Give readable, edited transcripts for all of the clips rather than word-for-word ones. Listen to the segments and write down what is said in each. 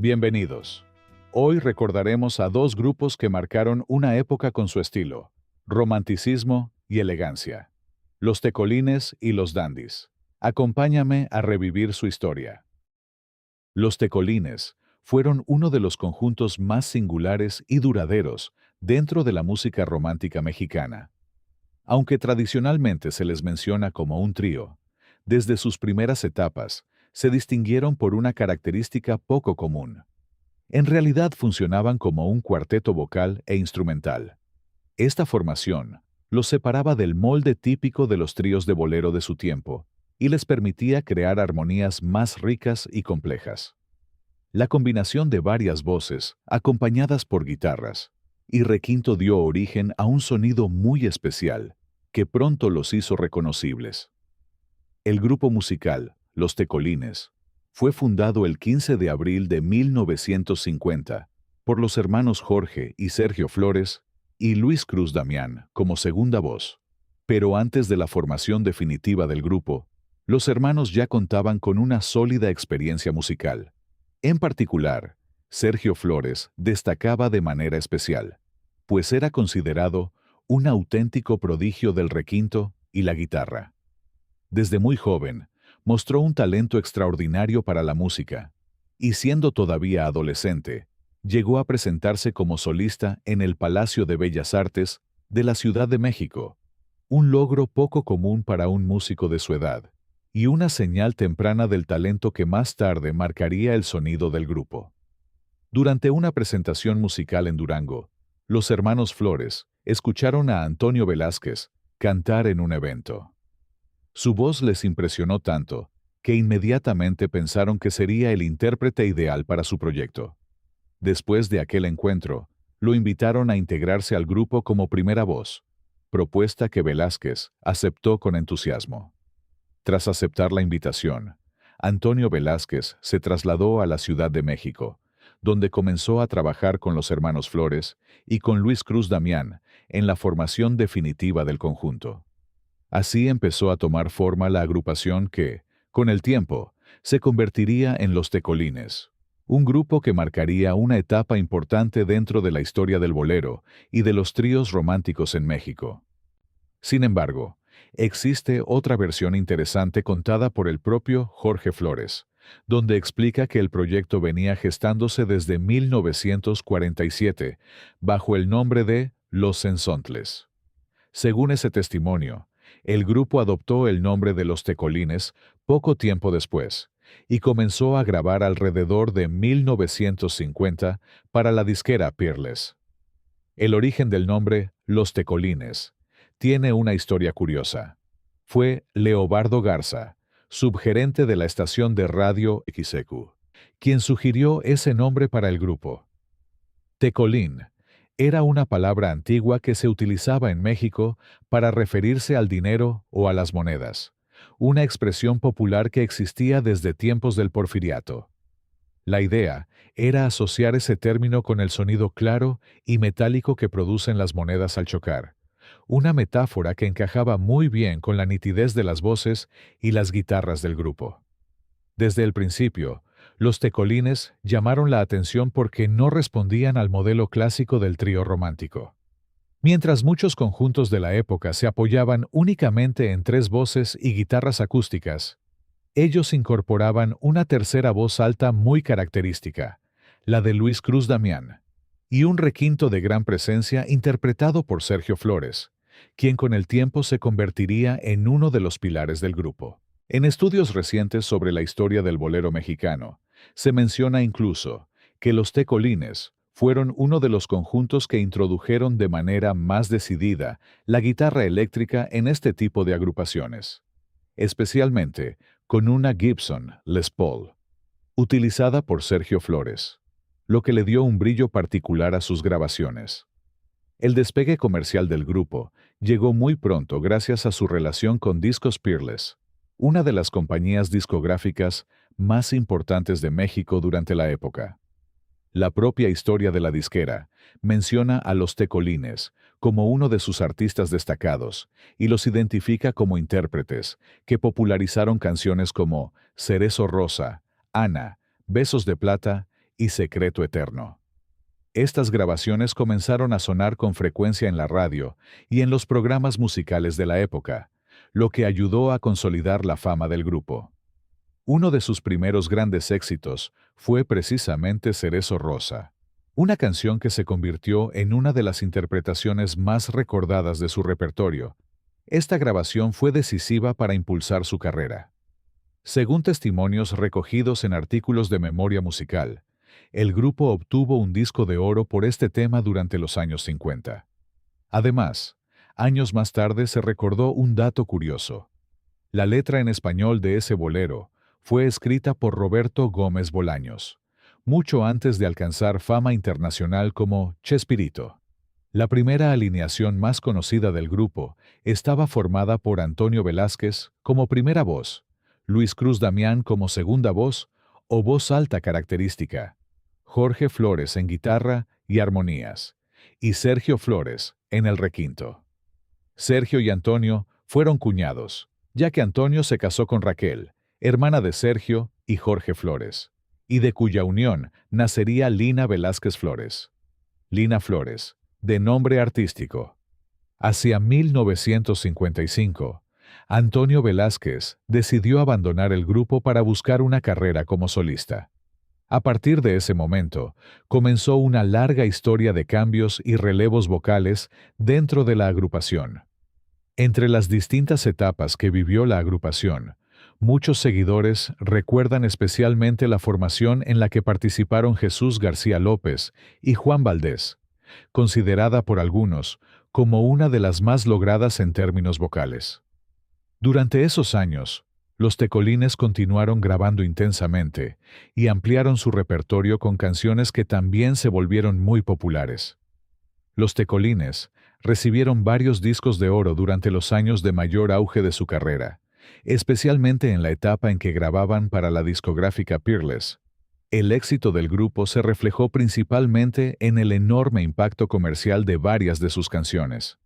Bienvenidos. Hoy recordaremos a dos grupos que marcaron una época con su estilo, romanticismo y elegancia. Los Tecolines y los Dandys. Acompáñame a revivir su historia. Los Tecolines fueron uno de los conjuntos más singulares y duraderos dentro de la música romántica mexicana. Aunque tradicionalmente se les menciona como un trío, desde sus primeras etapas se distinguieron por una característica poco común. En realidad funcionaban como un cuarteto vocal e instrumental. Esta formación los separaba del molde típico de los tríos de bolero de su tiempo y les permitía crear armonías más ricas y complejas. La combinación de varias voces, acompañadas por guitarras, y requinto dio origen a un sonido muy especial, que pronto los hizo reconocibles. El grupo musical, Los Tecolines, fue fundado el 15 de abril de 1950 por los hermanos Jorge y Sergio Flores y Luis Cruz Damián como segunda voz. Pero antes de la formación definitiva del grupo, los hermanos ya contaban con una sólida experiencia musical. En particular, Sergio Flores destacaba de manera especial, pues era considerado un auténtico prodigio del requinto y la guitarra. Desde muy joven, mostró un talento extraordinario para la música, y siendo todavía adolescente, llegó a presentarse como solista en el Palacio de Bellas Artes de la Ciudad de México, un logro poco común para un músico de su edad, y una señal temprana del talento que más tarde marcaría el sonido del grupo. Durante una presentación musical en Durango, los hermanos Flores escucharon a Antonio Velázquez cantar en un evento. Su voz les impresionó tanto que inmediatamente pensaron que sería el intérprete ideal para su proyecto. Después de aquel encuentro, lo invitaron a integrarse al grupo como primera voz, propuesta que Velázquez aceptó con entusiasmo. Tras aceptar la invitación, Antonio Velázquez se trasladó a la Ciudad de México, donde comenzó a trabajar con los hermanos Flores y con Luis Cruz Damián en la formación definitiva del conjunto. Así empezó a tomar forma la agrupación que, con el tiempo, se convertiría en Los Tecolines, un grupo que marcaría una etapa importante dentro de la historia del bolero y de los tríos románticos en México. Sin embargo, existe otra versión interesante contada por el propio Jorge Flores, donde explica que el proyecto venía gestándose desde 1947 bajo el nombre de Los Sensontles. Según ese testimonio, el grupo adoptó el nombre de Los Tecolines poco tiempo después y comenzó a grabar alrededor de 1950 para la disquera Peerless. El origen del nombre Los Tecolines tiene una historia curiosa. Fue Leobardo Garza, subgerente de la estación de radio XEQ, quien sugirió ese nombre para el grupo. Tecolín era una palabra antigua que se utilizaba en México para referirse al dinero o a las monedas, una expresión popular que existía desde tiempos del Porfiriato. La idea era asociar ese término con el sonido claro y metálico que producen las monedas al chocar, una metáfora que encajaba muy bien con la nitidez de las voces y las guitarras del grupo. Desde el principio, los Tecolines llamaron la atención porque no respondían al modelo clásico del trío romántico. Mientras muchos conjuntos de la época se apoyaban únicamente en tres voces y guitarras acústicas, ellos incorporaban una tercera voz alta muy característica, la de Luis Cruz Damián, y un requinto de gran presencia interpretado por Sergio Flores, quien con el tiempo se convertiría en uno de los pilares del grupo. En estudios recientes sobre la historia del bolero mexicano, se menciona incluso que los Tecolines fueron uno de los conjuntos que introdujeron de manera más decidida la guitarra eléctrica en este tipo de agrupaciones, especialmente con una Gibson Les Paul, utilizada por Sergio Flores, lo que le dio un brillo particular a sus grabaciones. El despegue comercial del grupo llegó muy pronto gracias a su relación con Discos Peerless, una de las compañías discográficas más importantes de México durante la época. La propia historia de la disquera menciona a los Tecolines como uno de sus artistas destacados y los identifica como intérpretes que popularizaron canciones como Cerezo Rosa, Ana, Besos de Plata y Secreto Eterno. Estas grabaciones comenzaron a sonar con frecuencia en la radio y en los programas musicales de la época, lo que ayudó a consolidar la fama del grupo. Uno de sus primeros grandes éxitos fue precisamente Cerezo Rosa, una canción que se convirtió en una de las interpretaciones más recordadas de su repertorio. Esta grabación fue decisiva para impulsar su carrera. Según testimonios recogidos en artículos de Memoria Musical, el grupo obtuvo un disco de oro por este tema durante los años 50. Además, años más tarde se recordó un dato curioso. La letra en español de ese bolero fue escrita por Roberto Gómez Bolaños, mucho antes de alcanzar fama internacional como Chespirito. La primera alineación más conocida del grupo estaba formada por Antonio Velázquez como primera voz, Luis Cruz Damián como segunda voz o voz alta característica, Jorge Flores en guitarra y armonías, y Sergio Flores en el requinto. Sergio y Antonio fueron cuñados, ya que Antonio se casó con Raquel, hermana de Sergio y Jorge Flores, y de cuya unión nacería Lina Velázquez Flores. Lina Flores, de nombre artístico. Hacia 1955, Antonio Velázquez decidió abandonar el grupo para buscar una carrera como solista. A partir de ese momento, comenzó una larga historia de cambios y relevos vocales dentro de la agrupación. Entre las distintas etapas que vivió la agrupación, muchos seguidores recuerdan especialmente la formación en la que participaron Jesús García López y Juan Valdés, considerada por algunos como una de las más logradas en términos vocales. Durante esos años, los Tecolines continuaron grabando intensamente y ampliaron su repertorio con canciones que también se volvieron muy populares. Los Tecolines recibieron varios discos de oro durante los años de mayor auge de su carrera, especialmente en la etapa en que grababan para la discográfica Peerless. El éxito del grupo se reflejó principalmente en el enorme impacto comercial de varias de sus canciones.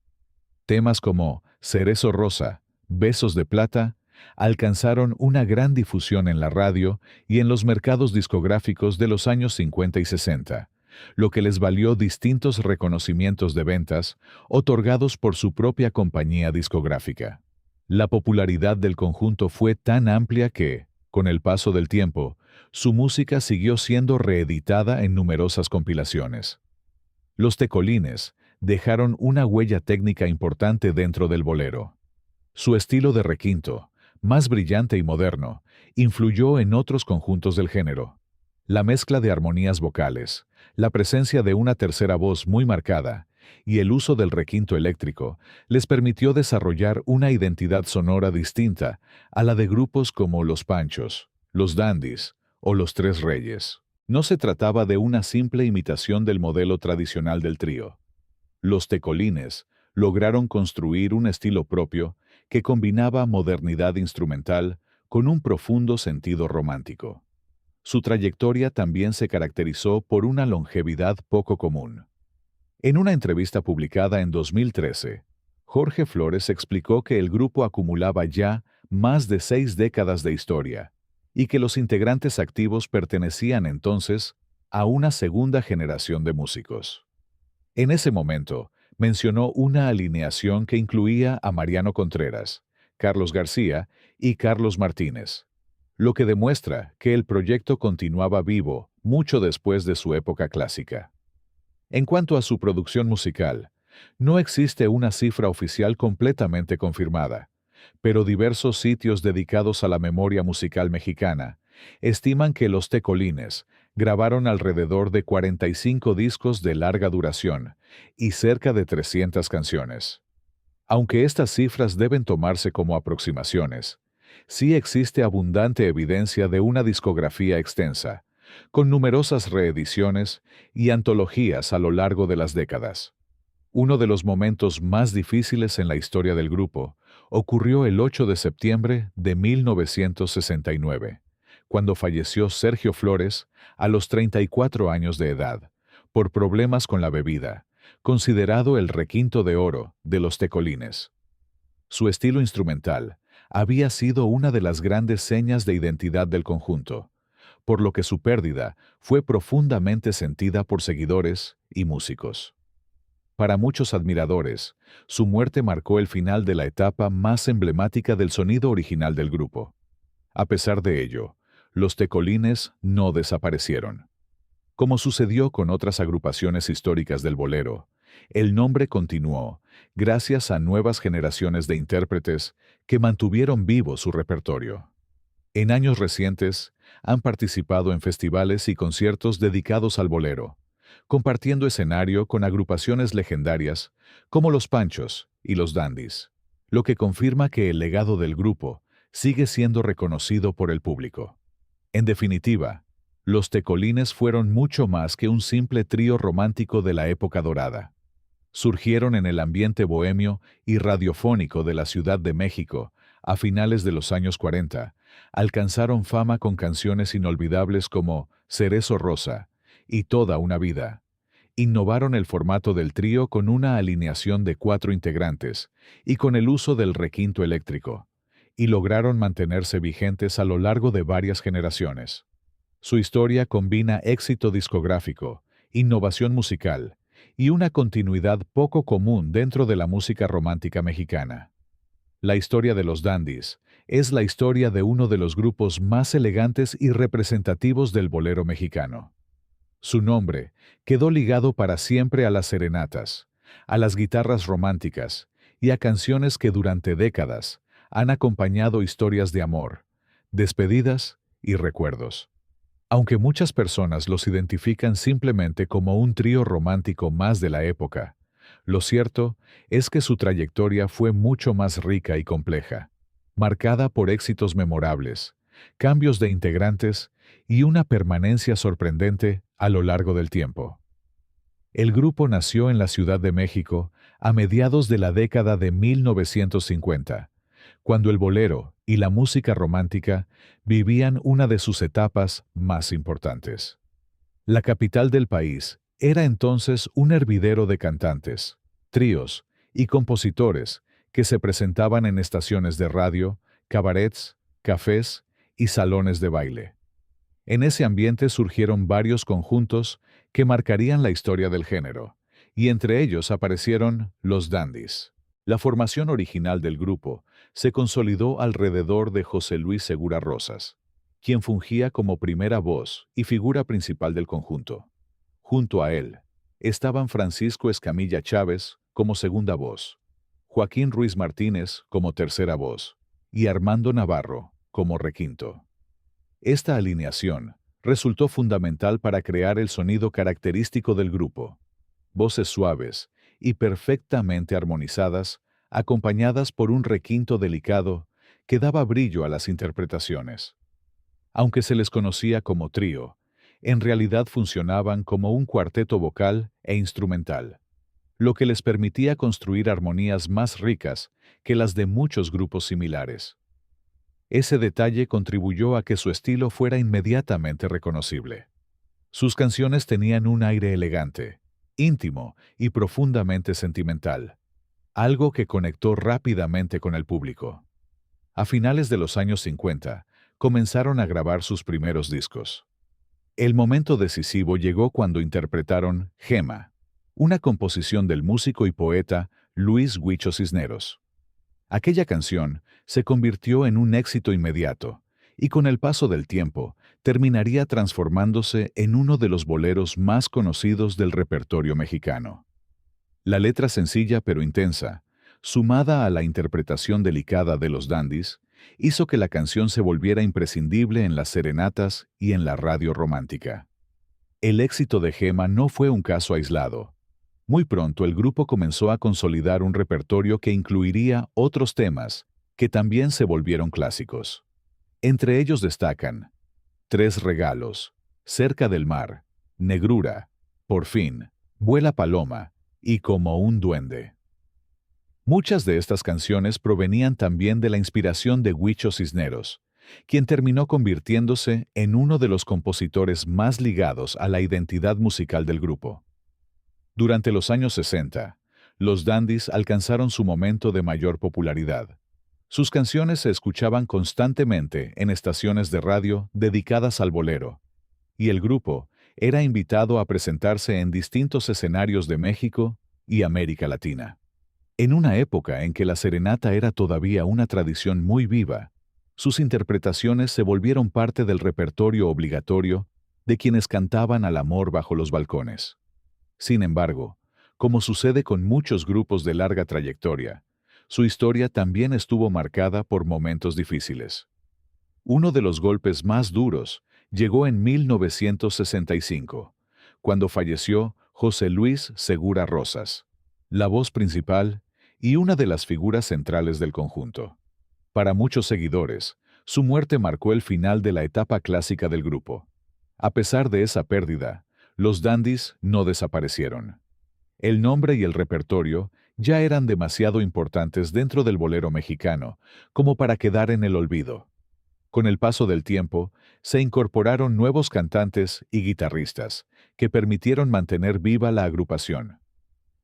Temas como Cerezo Rosa, Besos de Plata, alcanzaron una gran difusión en la radio y en los mercados discográficos de los años 50 y 60, lo que les valió distintos reconocimientos de ventas otorgados por su propia compañía discográfica. La popularidad del conjunto fue tan amplia que, con el paso del tiempo, su música siguió siendo reeditada en numerosas compilaciones. Los Tecolines dejaron una huella técnica importante dentro del bolero. Su estilo de requinto, más brillante y moderno, influyó en otros conjuntos del género. La mezcla de armonías vocales, la presencia de una tercera voz muy marcada y el uso del requinto eléctrico les permitió desarrollar una identidad sonora distinta a la de grupos como Los Panchos, Los Dandies o Los Tres Reyes. No se trataba de una simple imitación del modelo tradicional del trío. Los Tecolines lograron construir un estilo propio que combinaba modernidad instrumental con un profundo sentido romántico. Su trayectoria también se caracterizó por una longevidad poco común. En una entrevista publicada en 2013, Jorge Flores explicó que el grupo acumulaba ya más de 6 décadas de historia y que los integrantes activos pertenecían entonces a una segunda generación de músicos. En ese momento, mencionó una alineación que incluía a Mariano Contreras, Carlos García y Carlos Martínez, lo que demuestra que el proyecto continuaba vivo mucho después de su época clásica. En cuanto a su producción musical, no existe una cifra oficial completamente confirmada, pero diversos sitios dedicados a la memoria musical mexicana estiman que los Tecolines grabaron alrededor de 45 discos de larga duración y cerca de 300 canciones. Aunque estas cifras deben tomarse como aproximaciones, sí existe abundante evidencia de una discografía extensa, con numerosas reediciones y antologías a lo largo de las décadas. Uno de los momentos más difíciles en la historia del grupo ocurrió el 8 de septiembre de 1969, cuando falleció Sergio Flores a los 34 años de edad, por problemas con la bebida, considerado el requinto de oro de los Tecolines. Su estilo instrumental había sido una de las grandes señas de identidad del conjunto, por lo que su pérdida fue profundamente sentida por seguidores y músicos. Para muchos admiradores, su muerte marcó el final de la etapa más emblemática del sonido original del grupo. A pesar de ello, los Tecolines no desaparecieron. Como sucedió con otras agrupaciones históricas del bolero, el nombre continuó gracias a nuevas generaciones de intérpretes que mantuvieron vivo su repertorio. En años recientes, han participado en festivales y conciertos dedicados al bolero, compartiendo escenario con agrupaciones legendarias como Los Panchos y Los Dandies, lo que confirma que el legado del grupo sigue siendo reconocido por el público. En definitiva, los Tecolines fueron mucho más que un simple trío romántico de la época dorada. Surgieron en el ambiente bohemio y radiofónico de la Ciudad de México a finales de los años 40, alcanzaron fama con canciones inolvidables como Cerezo Rosa y Toda una vida. Innovaron el formato del trío con una alineación de 4 integrantes y con el uso del requinto eléctrico, y lograron mantenerse vigentes a lo largo de varias generaciones. Su historia combina éxito discográfico, innovación musical y una continuidad poco común dentro de la música romántica mexicana. La historia de los Dandies es la historia de uno de los grupos más elegantes y representativos del bolero mexicano. Su nombre quedó ligado para siempre a las serenatas, a las guitarras románticas y a canciones que durante décadas han acompañado historias de amor, despedidas y recuerdos. Aunque muchas personas los identifican simplemente como un trío romántico más de la época, lo cierto es que su trayectoria fue mucho más rica y compleja, marcada por éxitos memorables, cambios de integrantes y una permanencia sorprendente a lo largo del tiempo. El grupo nació en la Ciudad de México a mediados de la década de 1950, cuando el bolero y la música romántica vivían una de sus etapas más importantes. La capital del país era entonces un hervidero de cantantes, tríos y compositores que se presentaban en estaciones de radio, cabarets, cafés y salones de baile. En ese ambiente surgieron varios conjuntos que marcarían la historia del género, y entre ellos aparecieron los Dandies. La formación original del grupo se consolidó alrededor de José Luis Segura Rosas, quien fungía como primera voz y figura principal del conjunto. Junto a él estaban Francisco Escamilla Chávez como segunda voz, Joaquín Ruiz Martínez como tercera voz y Armando Navarro como requinto. Esta alineación resultó fundamental para crear el sonido característico del grupo: voces suaves y perfectamente armonizadas, acompañadas por un requinto delicado que daba brillo a las interpretaciones. Aunque se les conocía como trío, en realidad funcionaban como un cuarteto vocal e instrumental, lo que les permitía construir armonías más ricas que las de muchos grupos similares. Ese detalle contribuyó a que su estilo fuera inmediatamente reconocible. Sus canciones tenían un aire elegante, íntimo y profundamente sentimental, algo que conectó rápidamente con el público. A finales de los años 50, comenzaron a grabar sus primeros discos. El momento decisivo llegó cuando interpretaron Gema, una composición del músico y poeta Luis Huicho Cisneros. Aquella canción se convirtió en un éxito inmediato y con el paso del tiempo terminaría transformándose en uno de los boleros más conocidos del repertorio mexicano. La letra sencilla pero intensa, sumada a la interpretación delicada de los Dandies, hizo que la canción se volviera imprescindible en las serenatas y en la radio romántica. El éxito de Gema no fue un caso aislado. Muy pronto el grupo comenzó a consolidar un repertorio que incluiría otros temas que también se volvieron clásicos. Entre ellos destacan Tres regalos, Cerca del mar, Negrura, Por fin, Vuela paloma y Como un duende. Muchas de estas canciones provenían también de la inspiración de Huicho Cisneros, quien terminó convirtiéndose en uno de los compositores más ligados a la identidad musical del grupo. Durante los años 60, los Dandies alcanzaron su momento de mayor popularidad. Sus canciones se escuchaban constantemente en estaciones de radio dedicadas al bolero, y el grupo era invitado a presentarse en distintos escenarios de México y América Latina. En una época en que la serenata era todavía una tradición muy viva, sus interpretaciones se volvieron parte del repertorio obligatorio de quienes cantaban al amor bajo los balcones. Sin embargo, como sucede con muchos grupos de larga trayectoria, su historia también estuvo marcada por momentos difíciles. Uno de los golpes más duros llegó en 1965, cuando falleció José Luis Segura Rosas, la voz principal y una de las figuras centrales del conjunto. Para muchos seguidores, su muerte marcó el final de la etapa clásica del grupo. A pesar de esa pérdida, los Dandies no desaparecieron. El nombre y el repertorio ya eran demasiado importantes dentro del bolero mexicano como para quedar en el olvido. Con el paso del tiempo, se incorporaron nuevos cantantes y guitarristas que permitieron mantener viva la agrupación.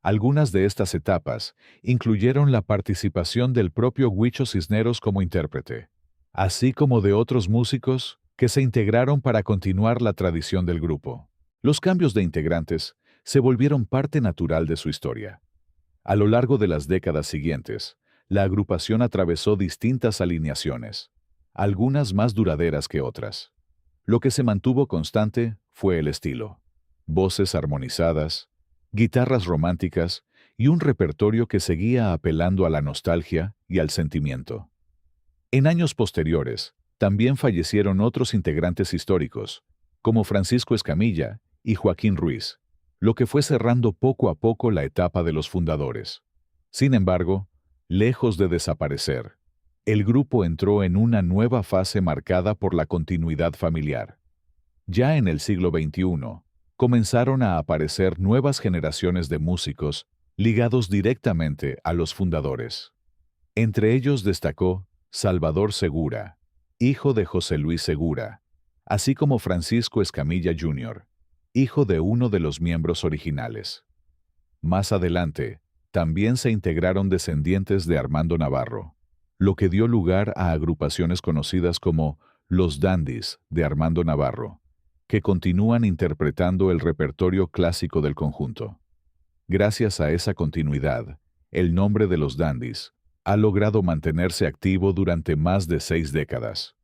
Algunas de estas etapas incluyeron la participación del propio Huicho Cisneros como intérprete, así como de otros músicos que se integraron para continuar la tradición del grupo. Los cambios de integrantes se volvieron parte natural de su historia. A lo largo de las décadas siguientes, la agrupación atravesó distintas alineaciones, algunas más duraderas que otras. Lo que se mantuvo constante fue el estilo: voces armonizadas, guitarras románticas y un repertorio que seguía apelando a la nostalgia y al sentimiento. En años posteriores, también fallecieron otros integrantes históricos, como Francisco Escamilla y Joaquín Ruiz, lo que fue cerrando poco a poco la etapa de los fundadores. Sin embargo, lejos de desaparecer, el grupo entró en una nueva fase marcada por la continuidad familiar. Ya en el siglo XXI, comenzaron a aparecer nuevas generaciones de músicos ligados directamente a los fundadores. Entre ellos destacó Salvador Segura, hijo de José Luis Segura, así como Francisco Escamilla Jr., hijo de uno de los miembros originales. Más adelante, también se integraron descendientes de Armando Navarro, lo que dio lugar a agrupaciones conocidas como Los Dandies de Armando Navarro, que continúan interpretando el repertorio clásico del conjunto. Gracias a esa continuidad, el nombre de Los Dandies ha logrado mantenerse activo durante más de 6 décadas.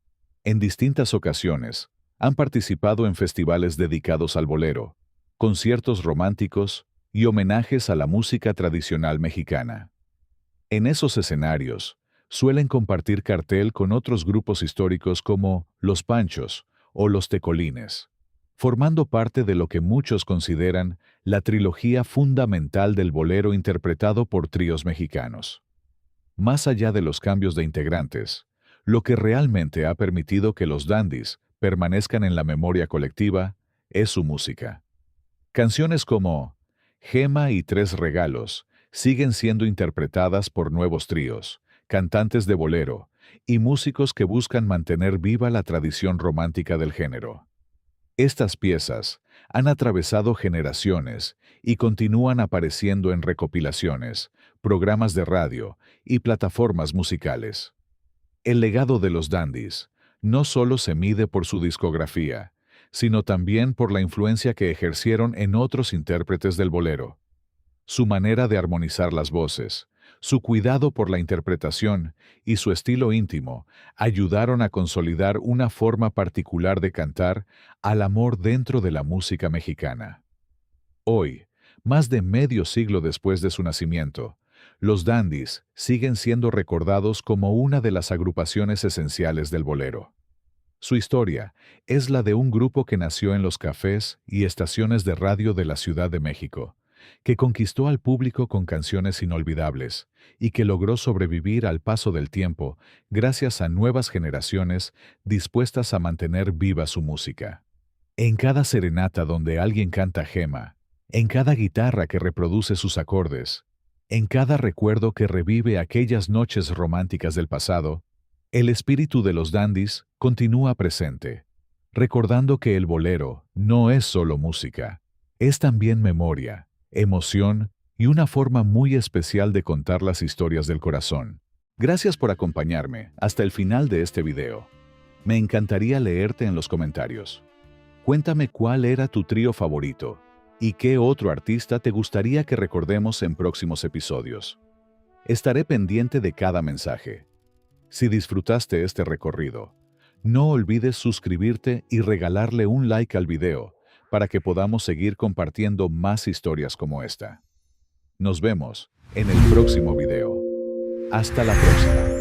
En distintas ocasiones, han participado en festivales dedicados al bolero, conciertos románticos y homenajes a la música tradicional mexicana. En esos escenarios, suelen compartir cartel con otros grupos históricos como Los Panchos o Los Tecolines, formando parte de lo que muchos consideran la trilogía fundamental del bolero interpretado por tríos mexicanos. Más allá de los cambios de integrantes, lo que realmente ha permitido que los Dandies permanezcan en la memoria colectiva es su música. Canciones como Gema y Tres Regalos siguen siendo interpretadas por nuevos tríos, cantantes de bolero y músicos que buscan mantener viva la tradición romántica del género. Estas piezas han atravesado generaciones y continúan apareciendo en recopilaciones, programas de radio y plataformas musicales. El legado de los Dandies no solo se mide por su discografía, sino también por la influencia que ejercieron en otros intérpretes del bolero. Su manera de armonizar las voces, su cuidado por la interpretación y su estilo íntimo ayudaron a consolidar una forma particular de cantar al amor dentro de la música mexicana. Hoy, más de medio siglo después de su nacimiento, los Dandies siguen siendo recordados como una de las agrupaciones esenciales del bolero. Su historia es la de un grupo que nació en los cafés y estaciones de radio de la Ciudad de México, que conquistó al público con canciones inolvidables y que logró sobrevivir al paso del tiempo gracias a nuevas generaciones dispuestas a mantener viva su música. En cada serenata donde alguien canta Gema, en cada guitarra que reproduce sus acordes, en cada recuerdo que revive aquellas noches románticas del pasado, el espíritu de los Dandies continúa presente, recordando que el bolero no es solo música, es también memoria, emoción y una forma muy especial de contar las historias del corazón. Gracias por acompañarme hasta el final de este video. Me encantaría leerte en los comentarios. Cuéntame cuál era tu trío favorito y qué otro artista te gustaría que recordemos en próximos episodios. Estaré pendiente de cada mensaje. Si disfrutaste este recorrido, no olvides suscribirte y regalarle un like al video para que podamos seguir compartiendo más historias como esta. Nos vemos en el próximo video. Hasta la próxima.